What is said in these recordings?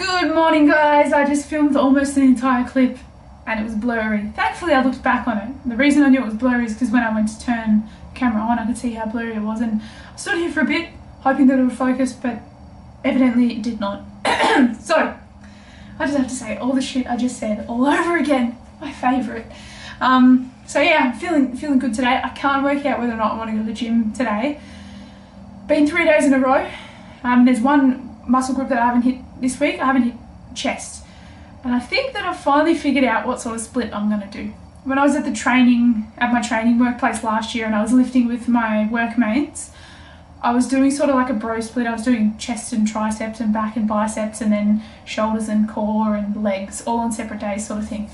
Good morning, guys. I just filmed almost an entire clip and it was blurry. Thankfully I looked back on it. The reason I knew it was blurry is because when I went to turn the camera on I could see how blurry it was, and I stood here for a bit hoping that it would focus, but evidently it did not. So I just have to say all the shit I just said all over again. My favourite. So yeah, I'm feeling good today. I can't work out whether or not I want to go to the gym today. Been 3 days in a row. There's one muscle group that I haven't hit this week. I haven't hit chest, and I think that I've finally figured out what sort of split I'm going to do. When I was at my training workplace last year and I was lifting with my workmates, I was doing sort of like a bro split. I was doing chest and triceps and back and biceps, and then shoulders and core and legs, all on separate days sort of thing.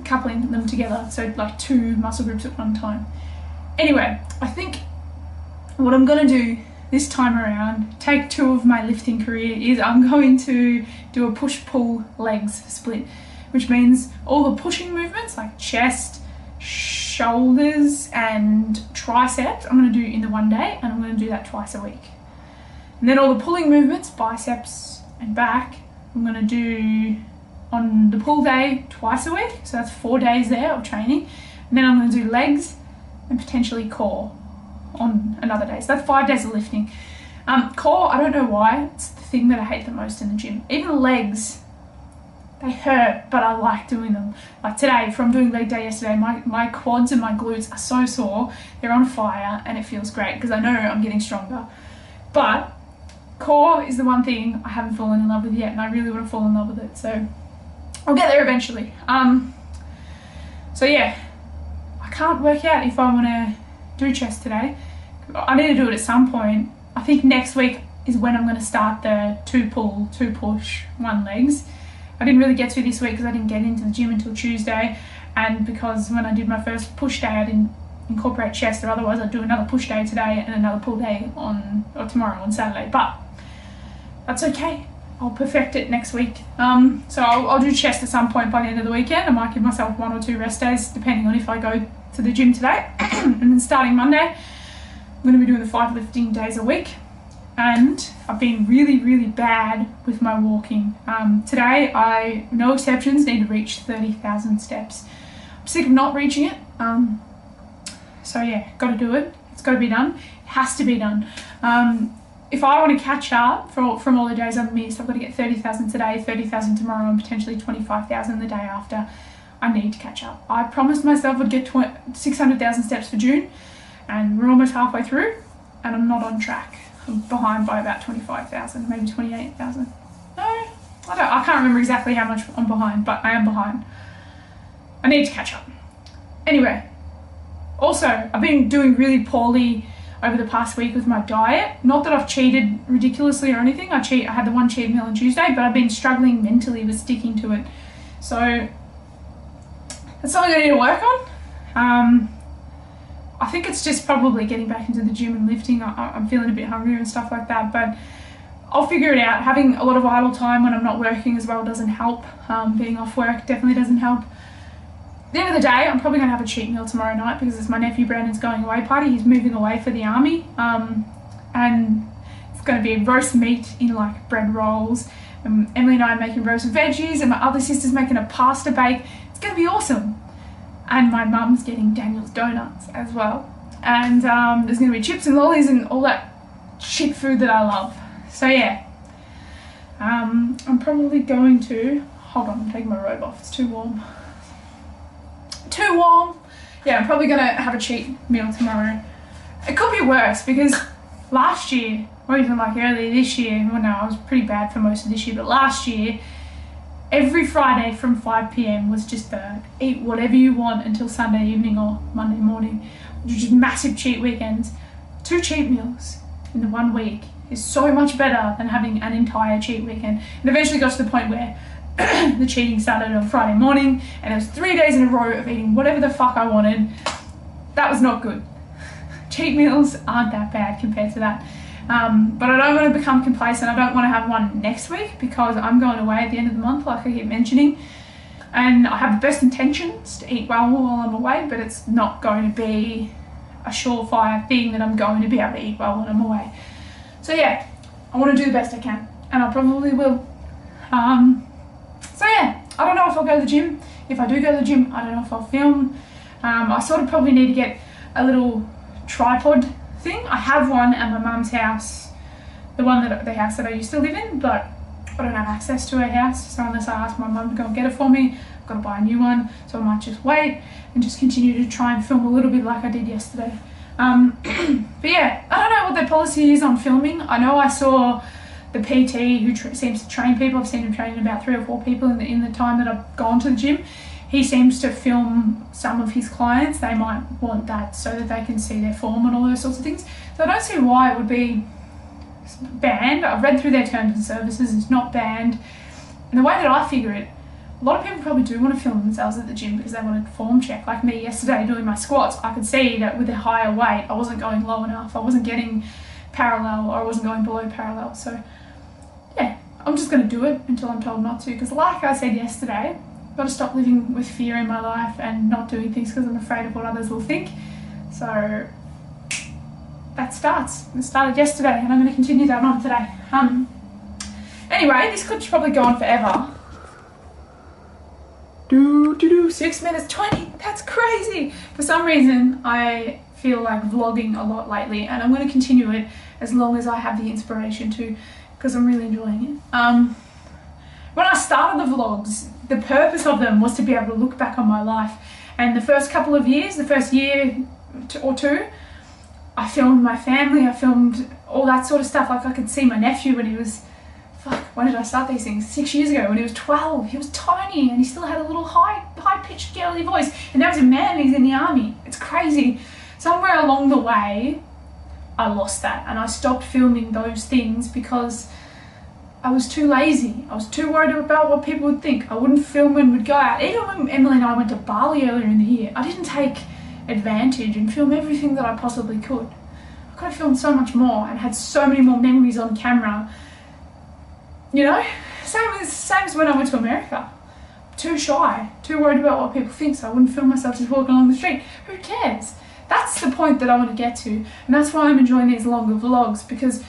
Coupling them together, so like 2 muscle groups at one time. Anyway, I think what I'm going to do this time around, take 2 of my lifting career, is I'm going to do a push-pull legs split, which means all the pushing movements like chest, shoulders and triceps I'm going to do in the one day, and I'm going to do that twice a week. And then all the pulling movements, biceps and back, I'm going to do on the pull day twice a week, so that's 4 days there of training. And then I'm going to do legs and potentially core on another day, so that's 5 days of lifting. Core, I don't know why, it's the thing that I hate the most in the gym. Even legs, they hurt, but I like doing them. Like today, from doing leg day yesterday, my quads and my glutes are so sore, they're on fire, and it feels great because I know I'm getting stronger. But core is the one thing I haven't fallen in love with yet, and I really want to fall in love with it, so I'll get there eventually. So yeah, I can't work out if I want to do chest today. I need to do it at some point. I think next week is when I'm going to start the 2 pull, 2 push, 1 legs. I didn't really get to this week because I didn't get into the gym until Tuesday, and because when I did my first push day I didn't incorporate chest, or otherwise I'd do another push day today and another pull day tomorrow on Saturday, but that's okay. I'll perfect it next week. So I'll do chest at some point by the end of the weekend. I might give myself 1 or 2 rest days depending on if I go to the gym today. And then starting Monday, I'm going to be doing the 5 lifting days a week. And I've been really bad with my walking. Today, I, no exceptions, need to reach 30,000 steps. I'm sick of not reaching it. So yeah, got to do it. It's got to be done. It has to be done. If I want to catch up from all the days I've missed, I've got to get 30,000 today, 30,000 tomorrow, and potentially 25,000 the day after. I need to catch up. I promised myself I'd get 600,000 steps for June, and we're almost halfway through, and I'm not on track. I'm behind by about 25,000, maybe 28,000. No, I can't remember exactly how much I'm behind, but I am behind. I need to catch up. Anyway, also, I've been doing really poorly over the past week with my diet. Not that I've cheated ridiculously or anything. I had the 1 cheat meal on Tuesday, but I've been struggling mentally with sticking to it. So that's something I need to work on. I think it's just probably getting back into the gym and lifting. I'm feeling a bit hungrier and stuff like that, but I'll figure it out. Having a lot of idle time when I'm not working as well doesn't help. Being off work definitely doesn't help. At the end of the day, I'm probably going to have a cheat meal tomorrow night because it's my nephew Brandon's going away party. He's moving away for the army, and it's going to be roast meat in like bread rolls. Emily and I are making roast veggies, and my other sister's making a pasta bake. It's going to be awesome. And my mum's getting Daniel's donuts as well. And there's going to be chips and lollies and all that shit food that I love. So yeah, I'm probably going to, hold on, I'm taking my robe off, it's too warm. Too warm. Yeah, I'm probably going to have a cheat meal tomorrow. It could be worse because last year, or even like earlier this year, well no, I was pretty bad for most of this year, but last year, every Friday from 5 p.m. was just eat whatever you want until Sunday evening or Monday morning, which was just massive cheat weekends. 2 cheat meals in the 1 week is so much better than having an entire cheat weekend. And eventually got to the point where the cheating started on Friday morning, and it was 3 days in a row of eating whatever the fuck I wanted. That was not good. Cheat meals aren't that bad compared to that. But I don't want to become complacent. I don't want to have one next week because I'm going away at the end of the month, like I keep mentioning. And I have the best intentions to eat well while I'm away, but it's not going to be a surefire thing that I'm going to be able to eat well when I'm away. So yeah, I want to do the best I can, and I probably will. So yeah, I don't know if I'll go to the gym. If I do go to the gym, I don't know if I'll film. I sort of probably need to get a little tripod thing. I have one at my mum's house, the house that I used to live in, but I don't have access to her house, so unless I ask my mum to go and get it for me, I've got to buy a new one. So I might just wait and just continue to try and film a little bit like I did yesterday. But yeah, I don't know what their policy is on filming. I know I saw the PT who seems to train people. I've seen him training about 3 or 4 people in the time that I've gone to the gym. He seems to film some of his clients. They might want that so that they can see their form and all those sorts of things. So I don't see why it would be banned. I've read through their terms and services. It's not banned. And the way that I figure it, a lot of people probably do want to film themselves at the gym because they want to form check. Like me yesterday doing my squats, I could see that with a higher weight, I wasn't going low enough. I wasn't getting parallel, or I wasn't going below parallel. So yeah, I'm just going to do it until I'm told not to, because like I said yesterday, I've got to stop living with fear in my life and not doing things because I'm afraid of what others will think. So that starts. It started yesterday and I'm going to continue that on today. Anyway, this clip's probably gone forever. 6 minutes 20, that's crazy. For some reason, I feel like vlogging a lot lately, and I'm going to continue it as long as I have the inspiration to, because I'm really enjoying it. When I started the vlogs, the purpose of them was to be able to look back on my life. And the first couple of years, the first year or two, I filmed my family, I filmed all that sort of stuff. Like I could see my nephew when he was, when did I start these things? 6 years ago, when he was 12. He was tiny and he still had a little high-pitched girly voice. And now he's a man and he's in the army. It's crazy. Somewhere along the way, I lost that and I stopped filming those things because I was too lazy. I was too worried about what people would think. I wouldn't film when we'd go out. Even when Emily and I went to Bali earlier in the year, I didn't take advantage and film everything that I possibly could. I could have filmed so much more and had so many more memories on camera. You know, same as when I went to America. Too shy, too worried about what people think, so I wouldn't film myself just walking along the street. Who cares? That's the point that I want to get to, and that's why I'm enjoying these longer vlogs, because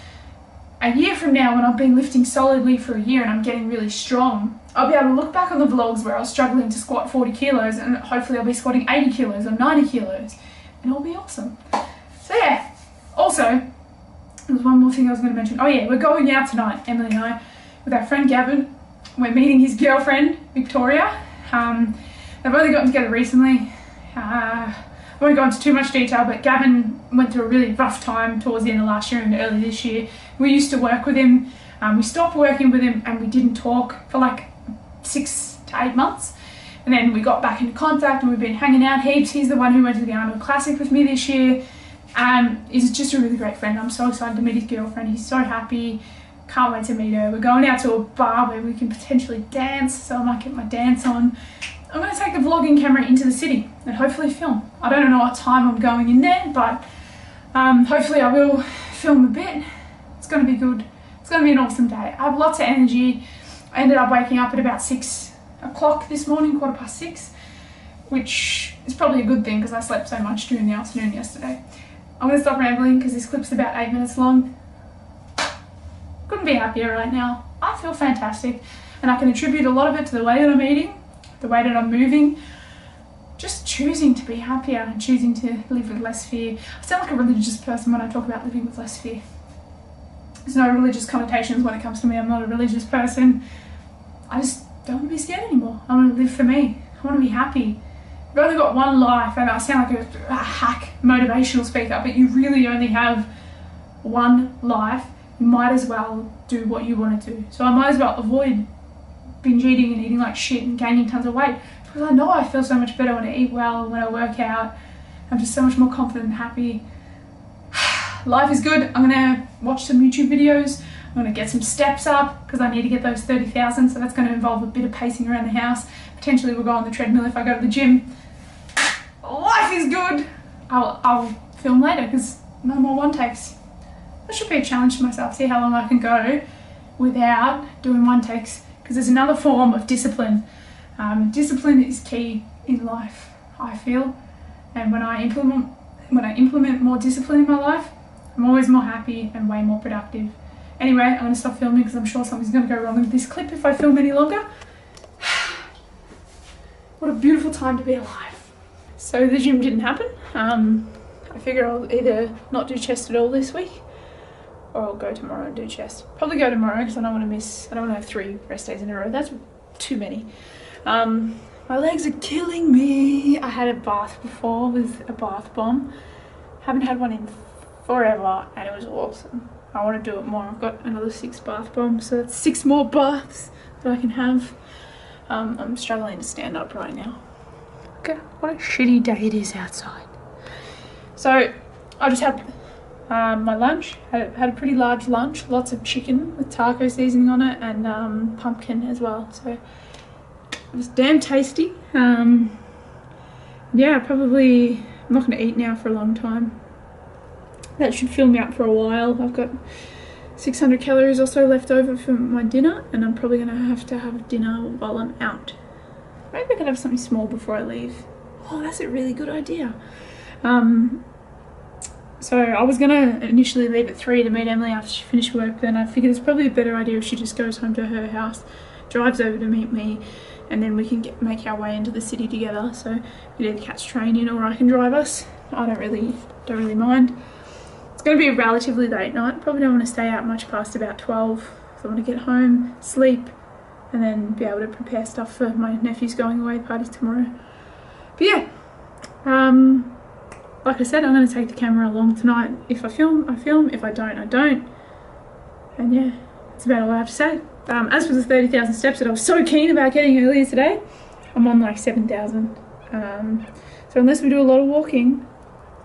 a year from now, when I've been lifting solidly for a year and I'm getting really strong, I'll be able to look back on the vlogs where I was struggling to squat 40 kilos and hopefully I'll be squatting 80 kilos or 90 kilos, and it'll be awesome. So yeah, also, there's one more thing I was going to mention. Oh yeah, we're going out tonight, Emily and I, with our friend Gavin. We're meeting his girlfriend, Victoria. They've only gotten together recently. I won't go into too much detail, but Gavin went through a really rough time towards the end of last year and early this year. We used to work with him. We stopped working with him and we didn't talk for like 6 to 8 months. And then we got back into contact and we've been hanging out heaps. He's the one who went to the Arnold Classic with me this year. He's just a really great friend. I'm so excited to meet his girlfriend. He's so happy. Can't wait to meet her. We're going out to a bar where we can potentially dance, so I might get my dance on. I'm going to take the vlogging camera into the city and hopefully film. I don't know what time I'm going in there, but hopefully I will film a bit. It's going to be good. It's going to be an awesome day. I have lots of energy. I ended up waking up at about 6 o'clock this morning, 6:15, which is probably a good thing because I slept so much during the afternoon yesterday. I'm going to stop rambling because this clip's about 8 minutes long. Couldn't be happier right now. I feel fantastic, and I can attribute a lot of it to the way that I'm eating, the way that I'm moving, just choosing to be happier and choosing to live with less fear. I sound like a religious person when I talk about living with less fear. There's no religious connotations when it comes to me. I'm not a religious person. I just don't want to be scared anymore. I want to live for me. I want to be happy. You've only got one life, and I sound like a hack motivational speaker, but you really only have one life. You might as well do what you want to do. So I might as well avoid binge eating and eating like shit and gaining tons of weight, because I know I feel so much better when I eat well, when I work out. I'm just so much more confident and happy. Life is good. I'm gonna watch some YouTube videos. I'm gonna get some steps up because I need to get those 30,000. So that's gonna involve a bit of pacing around the house. Potentially we'll go on the treadmill if I go to the gym. Life is good. I'll film later because no more one takes. That should be a challenge to myself, see how long I can go without doing one takes, because there's another form of discipline. Discipline is key in life, I feel, and when I implement more discipline in my life, I'm always more happy and way more productive. Anyway, I'm going to stop filming because I'm sure something's going to go wrong with this clip if I film any longer. What a beautiful time to be alive. So the gym didn't happen. I figure I'll either not do chest at all this week or I'll go tomorrow and do chest. Probably go tomorrow because I don't want to have 3 rest days in a row. That's too many. My legs are killing me. I had a bath before with a bath bomb. Haven't had one in forever and it was awesome. I want to do it more. I've got another 6 bath bombs, so that's 6 more baths that I can have. I'm struggling to stand up right now. Look at what a shitty day it is outside. So I just had my lunch. Had a pretty large lunch. Lots of chicken with taco seasoning on it and pumpkin as well. So it was damn tasty. Yeah, probably I'm not going to eat now for a long time. That should fill me up for a while. I've got 600 calories or so left over for my dinner, and I'm probably going to have dinner while I'm out. Maybe I could have something small before I leave. Oh, that's a really good idea. So I was going to initially leave at 3 to meet Emily after she finished work, then I figured it's probably a better idea if she just goes home to her house, drives over to meet me, and then we can make our way into the city together. So we can either catch train in or I can drive us. I don't really mind. It's going to be a relatively late night. Probably don't want to stay out much past about 12. So I want to get home, sleep, and then be able to prepare stuff for my nephew's going away party tomorrow. But yeah, like I said, I'm going to take the camera along tonight. If I film, I film. If I don't, I don't. And yeah, that's about all I have to say. As for the 30,000 steps that I was so keen about getting earlier today, I'm on like 7,000. So unless we do a lot of walking,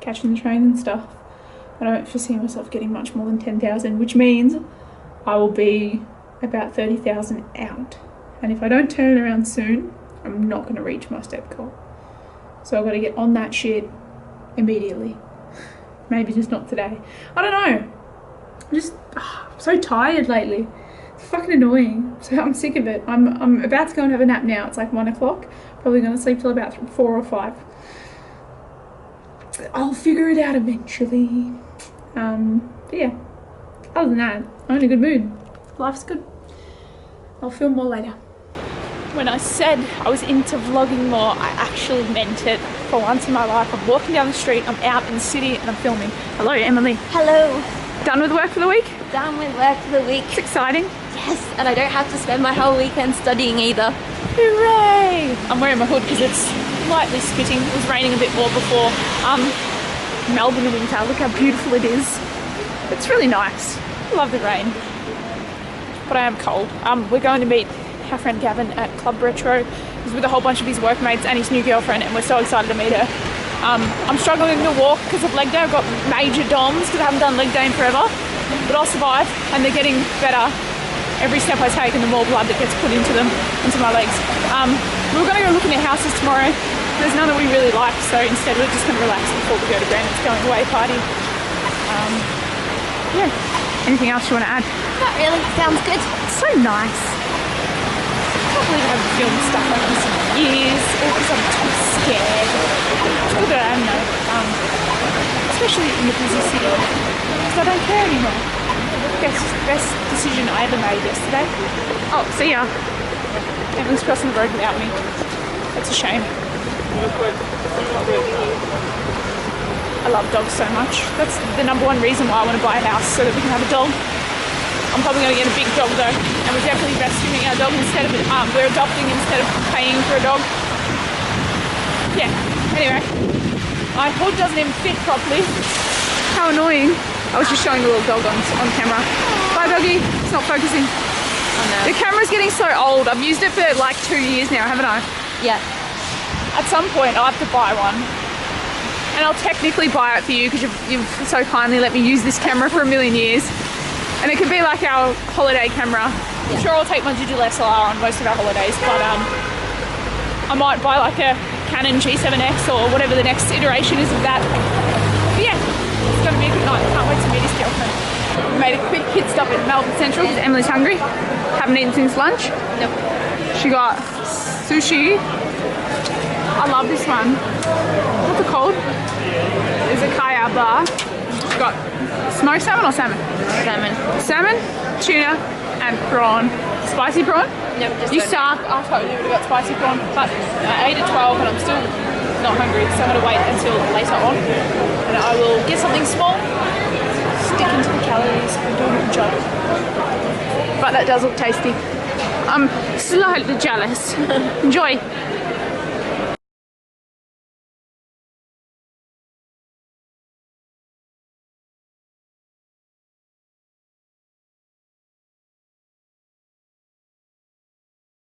catching the train and stuff, I don't foresee myself getting much more than 10,000, which means I will be about 30,000 out. And if I don't turn it around soon, I'm not going to reach my step goal. So I've got to get on that shit immediately. Maybe just not today. I don't know. I'm just so tired lately. It's fucking annoying. So I'm sick of it. I'm about to go and have a nap now. It's like 1 o'clock. Probably going to sleep till about 4 or 5. I'll figure it out eventually. But yeah, other than that, I'm in a good mood. Life's good. I'll film more later. When I said I was into vlogging more, I actually meant it. For once in my life, I'm walking down the street, I'm out in the city, and I'm filming. Hello, Emily. Hello. Done with work for the week? Done with work for the week. It's exciting. Yes, and I don't have to spend my whole weekend studying either. Hooray! I'm wearing my hood because it's lightly spitting. It was raining a bit more before. Melbourne winter, look how beautiful it is. It's really nice. I love the rain. But I am cold. We're going to meet our friend Gavin at Club Retro. He's with a whole bunch of his workmates and his new girlfriend, and we're so excited to meet her. I'm struggling to walk because of leg day. I've got major DOMs because I haven't done leg day in forever, but I'll survive, and they're getting better every step I take and the more blood that gets put into them, into my legs. We were going to go looking at houses tomorrow. There's none that we really like, so instead we're just going to relax before we go to Brandon's going away party. Yeah. Anything else you want to add? Not really. Sounds good. It's so nice. I can't believe I haven't filmed stuff like this in years, or because I'm too scared. It's good that I don't know, especially in the busy city, because I don't care anymore. Best decision I ever made yesterday. Oh, see ya. Emily's crossing the road without me. That's a shame. I love dogs so much. That's the #1 reason why I want to buy a house, so that we can have a dog. I'm probably going to get a big dog though, and we're definitely rescuing our dog instead of we're adopting instead of paying for a dog. Yeah. Anyway, my hood doesn't even fit properly. How annoying! I was just showing the little dog on camera. Bye, doggy. It's not focusing. Oh no. The camera's getting so old. I've used it for like 2 years now, haven't I? Yeah. At some point, I'll have to buy one. And I'll technically buy it for you because you've so kindly let me use this camera for 1,000,000 years. And it could be like our holiday camera. Yeah. I'm sure I'll take my digital SLR on most of our holidays, but I might buy like a Canon G7X or whatever the next iteration is of that. But yeah, it's going to be a good night. Can't wait to meet his girlfriend. We made a quick pit stop at Melbourne Central because Emily's hungry. Haven't eaten since lunch. Nope. She got sushi. I love this one. What's it called? It's a kaya bar. She got smoked salmon or salmon? Salmon. Salmon? tuna and prawn. Spicy prawn? Nope, just You don't. suck. I totally would have got spicy prawn, but I ate at 12 and I'm still not hungry, so I'm going to wait until later on. And I will get something small, stick into the calories and do a good job. But that does look tasty. I'm slightly jealous. Enjoy.